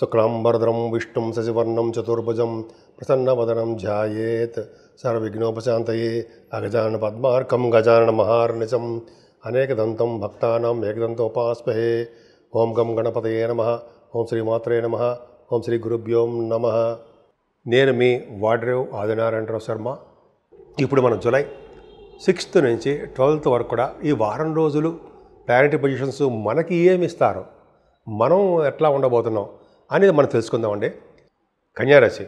శుక్లాంబరధరం విష్ణుం శశివర్ణం చతుర్భుజం ప్రసన్నవదనం ధ్యాయేత్ సర్వవిఘ్నోపశాంతయే అగజానన పద్మార్కం గజానన మహార్నిశం అనేకదంతం భక్తానాం ఏకదంతోపాస్మహే. ఓం గం గణపతయే నమః. ఓం శ్రీమాత్రే నమః. ఓం శ్రీ గురుభ్యో నమః. నేను మీ వాడ్రేవ్ ఆదినారాయణరావు శర్మ. ఇప్పుడు మనం జూలై 6th నుంచి 12th వరకు కూడా ఈ వారం రోజులు ప్లానెటరీ పొజిషన్స్ మనకి ఏమి ఇస్తారో, మనం ఎట్లా ఉండబోతున్నాం అనేది మనం తెలుసుకుందామండి. కన్యారాశి.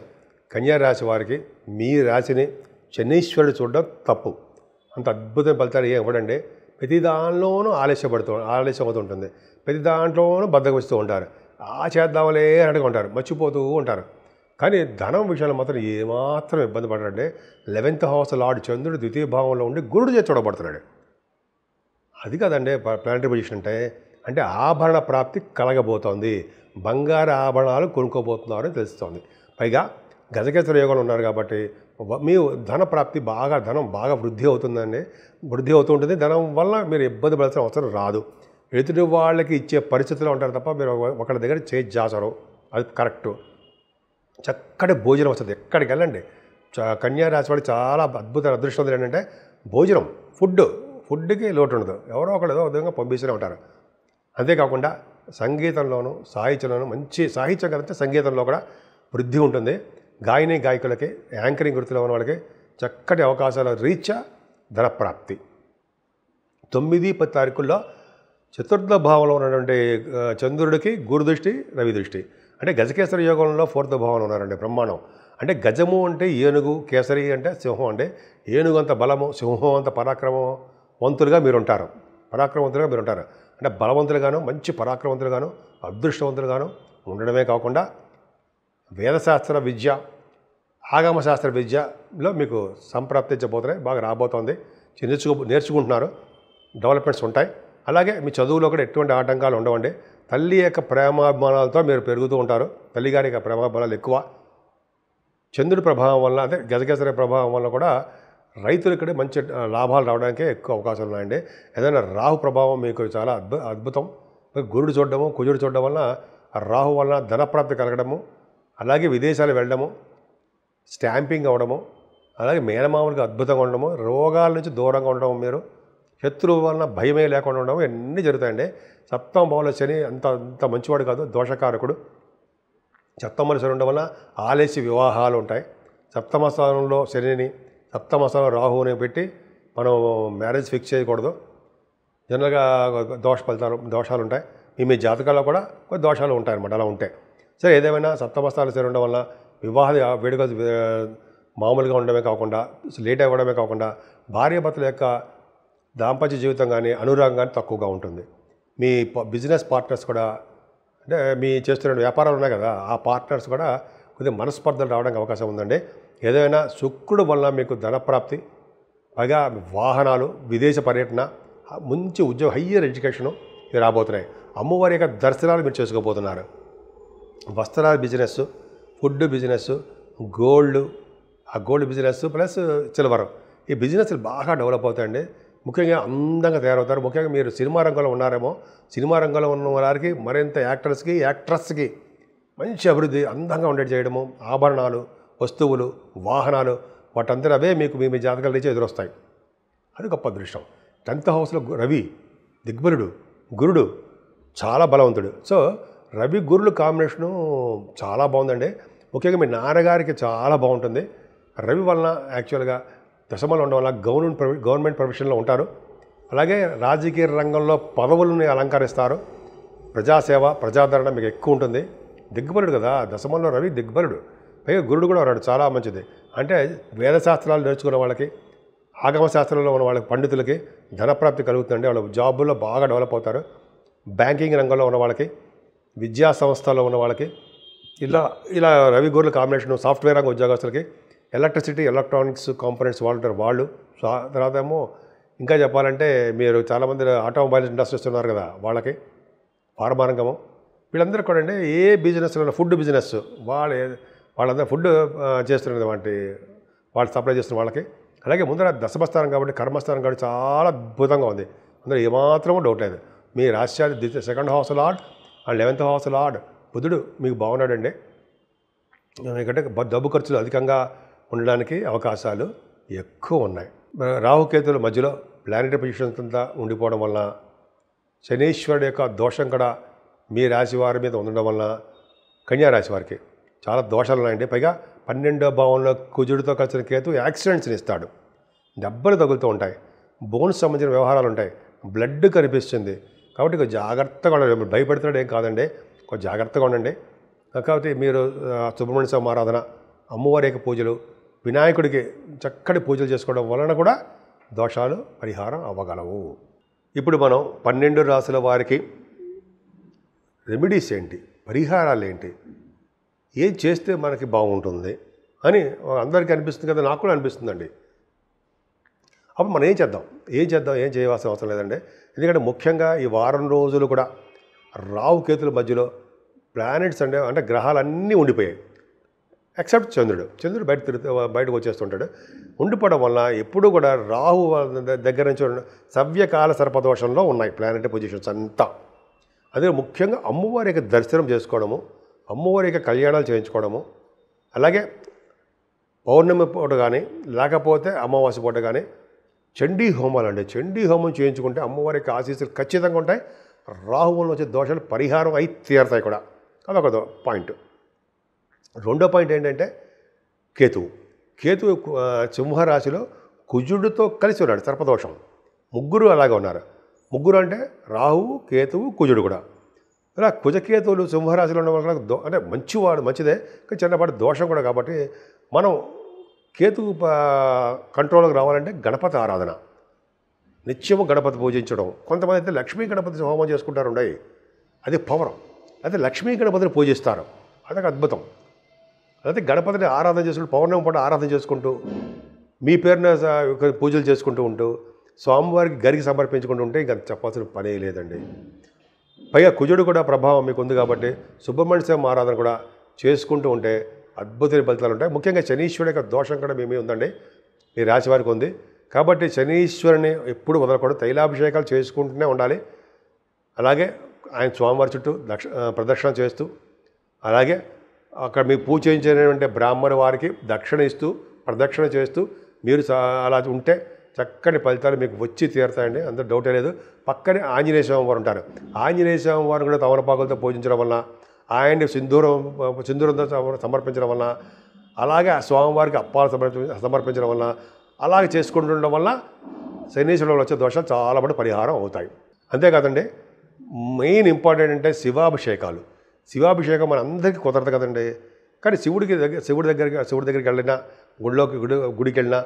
కన్యారాశి వారికి మీ రాశిని శనీశ్వరుడు చూడడం తప్పు. అంత అద్భుతమైన ఫలితాలు ఏం ఇవ్వడండి. ప్రతి దానిలోనూ ఆలస్యమవుతుంటుంది. ప్రతి దాంట్లోనూ బద్దకిస్తూ ఉంటారు. చేద్దామలే అన్నట్టుగా ఉంటారు, మర్చిపోతూ ఉంటారు. కానీ ధనం విషయంలో మాత్రం ఏమాత్రం ఇబ్బంది పడరండి. 11th హౌస్ లార్డ్ చంద్రుడు ద్వితీయ భావంలో ఉండి గురుడు చేత చూడబడుతున్నాడు. అది కదండి ప్లానెటరీ పొజిషన్ అంటే ఆభరణ ప్రాప్తి కలగబోతోంది. బంగారు ఆభరణాలు కొనుక్కోబోతున్నారు అని తెలుస్తోంది. పైగా గజకేసరి యోగంలో ఉన్నారు కాబట్టి మీ ధన ప్రాప్తి ధనం బాగా వృద్ధి అవుతుందండి. వృద్ధి అవుతూ ఉంటుంది. ధనం వల్ల మీరు ఇబ్బంది పడాల్సిన అవసరం రాదు. ఎదుటి వాళ్ళకి ఇచ్చే పరిస్థితిలో ఉంటారు తప్ప మీరు ఒకరి దగ్గర చేసి జాసరు. అది కరెక్టు. చక్కటి భోజనం వస్తుంది. ఎక్కడికి వెళ్ళండి. కన్యా రాశి వాడికి చాలా అద్భుతమైన అదృష్టం ఏంటంటే భోజనం, ఫుడ్కి లోటు ఉండదు. ఎవరో ఒకళ్ళు ఏదో విధంగా పంపిస్తూనే ఉంటారు. అంతేకాకుండా సంగీతంలోనూ సాహిత్యంలోనూ మంచి సాహిత్యం కదంటే సంగీతంలో కూడా వృద్ధి ఉంటుంది. గాయకులకి, యాంకరింగ్ వృత్తిలో ఉన్న వాళ్ళకి చక్కటి అవకాశాల రీత్యా ధనప్రాప్తి. 9-10 తారీఖుల్లో చతుర్థ భావంలో ఉన్నటువంటి చంద్రుడికి గురుదృష్టి, రవి దృష్టి. అంటే గజకేసరి యోగంలో 4th భావంలో ఉన్నారండి. బ్రహ్మాండం. అంటే గజము అంటే ఏనుగు, కేసరి అంటే సింహం. అంటే ఏనుగు అంత బలము, సింహం అంత పరాక్రమవంతులుగా మీరుంటారు. అంటే బలవంతులుగాను, మంచి పరాక్రమవంతులుగాను, అదృష్టవంతులుగాను ఉండడమే కాకుండా వేదశాస్త్ర విద్య, ఆగమశాస్త్ర విద్యలో మీకు సంప్రాప్తించబోతున్నాయి. బాగా రాబోతోంది. నేర్చుకుంటున్నారు. డెవలప్మెంట్స్ ఉంటాయి. అలాగే మీ చదువులో కూడా ఎటువంటి ఆటంకాలు ఉండవండి. తల్లి యొక్క ప్రేమాభిమానాలతో మీరు పెరుగుతూ ఉంటారు. తల్లిగారి యొక్క ప్రేమాభిమానాలు ఎక్కువ. చంద్రుడి ప్రభావం వల్ల, అదే గజకేసరి ప్రభావం వల్ల కూడా రైతులకి మంచి లాభాలు రావడానికే ఎక్కువ అవకాశాలు ఉన్నాయండి. ఏదైనా రాహు ప్రభావం మీకు చాలా అద్భుతం. గురుడు చూడడము, కుజుడు చూడడం వల్ల రాహు వలన ధనప్రాప్తి కలగడము, అలాగే విదేశాలు వెళ్ళడము, స్టాంపింగ్ అవ్వడము, అలాగే మేనమామూలుగా అద్భుతంగా ఉండడము, రోగాల నుంచి దూరంగా ఉండడం, మీరు శత్రువు వలన భయమే లేకుండా ఉండడం, ఇవన్నీ జరుగుతాయండి. సప్తమ భావంలో శని అంత మంచివాడు కాదు, దోషకారకుడు. సప్తమ శని ఉండడం వల్ల ఆలస్య వివాహాలు ఉంటాయి. సప్తమ స్థానంలో శనిని, సప్తమ స్థానంలో రాహువుని పెట్టి మనం మ్యారేజ్ ఫిక్స్ చేయకూడదు. జనరల్గా దోషాలు ఉంటాయి. మీ జాతకాల్లో కూడా కొన్ని దోషాలు ఉంటాయన్నమాట. అలా ఉంటాయి. సరే, ఏదేమైనా సప్తమ స్థానంలో శని ఉండడం వల్ల వివాహ వేడుక మామూలుగా ఉండడమే కాకుండా, లేట్ అవ్వడమే కాకుండా, భార్యాభర్తల యొక్క దాంపత్య జీవితం కానీ, అనురాగం కానీ తక్కువగా ఉంటుంది. మీ బిజినెస్ పార్ట్నర్స్ కూడా, అంటే మీ చేస్తున్న వ్యాపారాలు ఉన్నాయి కదా, ఆ పార్ట్నర్స్ కూడా కొద్దిగా మనస్పర్ధలు రావడానికి అవకాశం ఉందండి. ఏదైనా శుక్రుడు వల్ల మీకు ధనప్రాప్తి, పైగా వాహనాలు, విదేశ పర్యటన, మంచి ఉద్యోగం, హయ్యర్ ఎడ్యుకేషను ఇవి రాబోతున్నాయి. అమ్మవారి యొక్క దర్శనాలు మీరు చేసుకోబోతున్నారు. వస్త్రాల business, food business, gold business plus silver, ఈ బిజినెస్లు బాగా డెవలప్ అవుతాయండి. ముఖ్యంగా అందంగా తయారవుతారు. ముఖ్యంగా మీరు సినిమా రంగంలో ఉన్నారేమో, సినిమా రంగంలో ఉన్న వారికి మరింత యాక్ట్రస్కి మంచి అభివృద్ధి, అందంగా ఉండేది చేయడము, ఆభరణాలు, వస్తువులు, వాహనాలు, వాటంతా అవే మీకు మీ జాతకాల నుంచి ఎదురొస్తాయి. అది గొప్ప అదృష్టం. 10th హౌస్లో రవి దిగ్బలుడు, గురుడు చాలా బలవంతుడు. సో రవి గురులు కాంబినేషను చాలా బాగుందండి. ముఖ్యంగా మీ నాన్నగారికి చాలా బాగుంటుంది. రవి వలన యాక్చువల్గా దశమలో ఉండడం వల్ల గవర్నమెంట్ ప్రొఫెషన్లో ఉంటారు. అలాగే రాజకీయ రంగంలో పదవులను అలంకరిస్తారు. ప్రజాసేవ, ప్రజాదరణ మీకు ఎక్కువ ఉంటుంది. దిగ్బలుడు కదా, దశమంలో రవి దిగ్బలుడు. పైగా గురుడు కూడా ఉన్నాడు, చాలా మంచిది. అంటే వేదశాస్త్రాలు నేర్చుకున్న వాళ్ళకి, ఆగమశాస్త్రంలో ఉన్న వాళ్ళకి, పండితులకి ధనప్రాప్తి కలుగుతుందండి. వాళ్ళు జాబుల్లో బాగా డెవలప్ అవుతారు. బ్యాంకింగ్ రంగంలో ఉన్న వాళ్ళకి, విద్యా సంస్థల్లో ఉన్న వాళ్ళకి, ఇలా రవి గురుల కాంబినేషన్. సాఫ్ట్వేర్ రంగ ఉద్యోగస్తులకి, ఎలక్ట్రిసిటీ, ఎలక్ట్రానిక్స్ కాంపోనెంట్స్ వాళ్ళు. తర్వాత ఏమో ఇంకా చెప్పాలంటే మీరు చాలామంది ఆటోమొబైల్ ఇండస్ట్రీస్ ఉన్నారు కదా, వాళ్ళకి, ఫార్మా రంగము, వీళ్ళందరూ కూడా అండి ఏ బిజినెస్లో, ఫుడ్ బిజినెస్, వాళ్ళందరూ ఫుడ్ చేస్తున్నది, వాళ్ళు సప్లై చేస్తున్న వాళ్ళకి. అలాగే ముందర దశమస్థానం కాబట్టి, కర్మస్థానం కాబట్టి చాలా అద్భుతంగా ఉంది. అందులో ఏమాత్రమూ డౌట్ లేదు. మీ రాష్ట్రాలు 2nd house lord and 11th house lord బుధుడు మీకు బాగున్నాడండి. ఎందుకంటే డబ్బు ఖర్చులు అధికంగా ఉండడానికి అవకాశాలు ఎక్కువ ఉన్నాయి. రాహుకేతుల మధ్యలో ప్లానెటరీ పొజిషన్స్ అంతా ఉండిపోవడం వల్ల శనీశ్వరుడు యొక్క దోషం కూడా మీ రాశి వారి మీద ఉండడం వల్ల కన్యా రాశి వారికి చాలా దోషాలు ఉన్నాయండి. పైగా 12వ భావంలో కుజుడితో కలిసిన కేతు యాక్సిడెంట్స్ని ఇస్తాడు. దెబ్బలు తగులుతూ ఉంటాయి, బోన్స్ సంబంధించిన వ్యవహారాలు ఉంటాయి, బ్లడ్ కనిపిస్తుంది. కాబట్టి కొంచెం జాగ్రత్తగా ఉండండి. భయపెడుతున్నాడు ఏం కాదండి, కొంచెం జాగ్రత్తగా ఉండండి. కాబట్టి మీరు సుబ్రహ్మణ్య స్వామి ఆరాధన, అమ్మవారి యొక్క పూజలు, వినాయకుడికి చక్కటి పూజలు చేసుకోవడం వలన కూడా దోషాలు పరిహారం అవ్వగలవు. ఇప్పుడు మనం 12 రాశుల వారికి రెమెడీస్ ఏంటి, పరిహారాలు ఏంటి, ఏం చేస్తే మనకి బాగుంటుంది అని అందరికీ అనిపిస్తుంది కదా, నాకు కూడా అనిపిస్తుందండి. అప్పుడు మనం ఏం చేయవలసిన అవసరం లేదండి. ఎందుకంటే ముఖ్యంగా ఈ వారం రోజులు కూడా రాహుకేతుల మధ్యలో ప్లానెట్స్ అంటే గ్రహాలన్నీ ఉండిపోయాయి, ఎక్సెప్ట్ చంద్రుడు బయటకు వచ్చేస్తుంటాడు. ఉండిపోవడం వల్ల ఎప్పుడూ కూడా రాహు దగ్గర నుంచి సవ్యకాల సర్పదోషంలో ఉన్నాయి ప్లానెటరీ పొజిషన్స్ అంతా. అదే ముఖ్యంగా అమ్మవారి యొక్క దర్శనం చేసుకోవడము, అమ్మవారి యొక్క కళ్యాణాలు చేయించుకోవడము, అలాగే పౌర్ణమి పూట కానీ లేకపోతే అమావాస్య పూట కానీ చండీ హోమాలు అండి. చండీ హోమం చేయించుకుంటే అమ్మవారి యొక్క ఆశీస్సులు ఖచ్చితంగా ఉంటాయి. రాహువుల వచ్చే దోషాలు పరిహారం అయి తీరుతాయి కూడా. అదొక పాయింట్. రెండో పాయింట్ ఏంటంటే కేతువు సింహరాశిలో కుజుడితో కలిసి ఉన్నాడు, సర్పదోషం. ముగ్గురు అలాగే ఉన్నారు. ముగ్గురు అంటే రాహువు, కేతువు, కుజుడు కూడా. ఇలా కుజకేతువులు సింహరాశిలో ఉన్న వల్ల అంటే మంచిదే, కానీ చిన్నపాటి దోషం కూడా. కాబట్టి మనం కేతువు కంట్రోల్కి రావాలంటే గణపతి ఆరాధన, నిత్యము గణపతి పూజించడం. కొంతమంది అయితే లక్ష్మీ గణపతి హోమం చేసుకుంటారు, అది పవర్. అయితే లక్ష్మీ గణపతిని పూజిస్తారు, అదొక అద్భుతం. అయితే గణపతిని ఆరాధన చేసుకుంటూ పౌర్ణమి పూట ఆరాధన చేసుకుంటూ మీ పేరున పూజలు చేసుకుంటూ ఉంటూ స్వామివారికి గరికి సమర్పించుకుంటూ ఉంటే ఇంకా చెప్పాల్సిన పనే లేదండి. పైగా కుజుడు కూడా ప్రభావం మీకు ఉంది కాబట్టి సుబ్రహ్మణ్య స్వామి ఆరాధన కూడా చేసుకుంటూ ఉంటే అద్భుతమైన ఫలితాలు ఉంటాయి. ముఖ్యంగా శనీశ్వరుడు యొక్క దోషం కూడా మీ మీద ఉందండి, మీ రాశి వారికి ఉంది. కాబట్టి శనీశ్వరుని ఎప్పుడు వదలకూడదు, తైలాభిషేకాలు చేసుకుంటూనే ఉండాలి. అలాగే ఆయన స్వామివారి చుట్టూ ప్రదక్షిణ చేస్తూ, అలాగే అక్కడ మీకు పూజ చేయించినటువంటి బ్రాహ్మణ వారికి దక్షిణ ఇస్తూ ప్రదక్షిణ చేస్తూ మీరు అలా ఉంటే చక్కని ఫలితాలు మీకు వచ్చి తీరుతాయండి, అందులో డౌటే లేదు. పక్కనే ఆంజనేయ స్వామి వారు ఉంటారు. ఆంజనేయ స్వామి వారు కూడా తమలపాకులతో పూజించడం వల్ల, ఆయన్ని సింధూరంతో సమర్పించడం వల్ల, అలాగే ఆ స్వామివారికి అప్పాలు సమర్పించడం వల్ల, అలాగే చేసుకుంటుండడం వల్ల శనీశ్వరుడు వచ్చే దోషాలు చాలా పడి పరిహారం అవుతాయి. అంతేకాదండి, మెయిన్ ఇంపార్టెంట్ అంటే శివాభిషేకం మన అందరికీ కుదరదు కదండి. కానీ శివుడి దగ్గరికి వెళ్ళినా, గుడికి వెళ్ళినా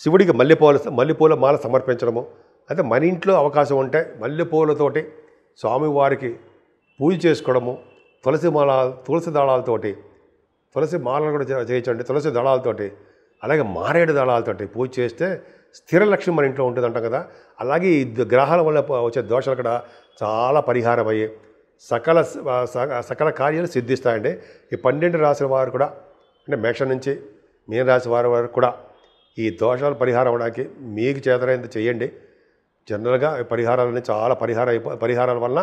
శివుడికి మల్లెపూల మాల సమర్పించడము. అయితే మన ఇంట్లో అవకాశం ఉంటే మల్లెపూలతోటి స్వామివారికి పూజ చేసుకోవడము, తులసి దళాలతోటి, తులసి మాలను కూడా చేయించండి, తులసి దళాలతోటి, అలాగే మారేడు దళాలతోటి పూజ చేస్తే స్థిర లక్ష్యం మన ఇంట్లో ఉంటుంది అంటాం కదా. అలాగే ఈ గ్రహాల వల్ల వచ్చే దోషాలు కూడా చాలా పరిహారం అయ్యి సకల కార్యాలు సిద్ధిస్తాయండి. ఈ 12 రాశుల వారు కూడా, అంటే మేషం నుంచి మీన రాశి వారి వరకు కూడా ఈ దోషాలు పరిహారం అవ్వడానికి మీకు చేతనైంది చేయండి. జనరల్గా పరిహారాలన్నీ చాలా పరిహారాల వల్ల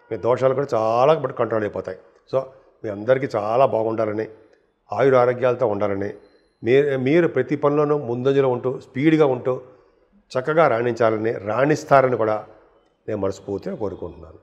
మీ దోషాలు కూడా చాలా కంట్రోల్ అయిపోతాయి. సో మీ అందరికీ చాలా బాగుండాలని, ఆయుర ఆరోగ్యాలతో ఉండాలని, మీరు ప్రతి పనిలోనూ ముందంజలో ఉంటూ స్పీడ్గా ఉంటూ చక్కగా రాణించాలని, రాణిస్తారని కూడా నేను మనస్ఫూర్తిగా కోరుకుంటున్నాను.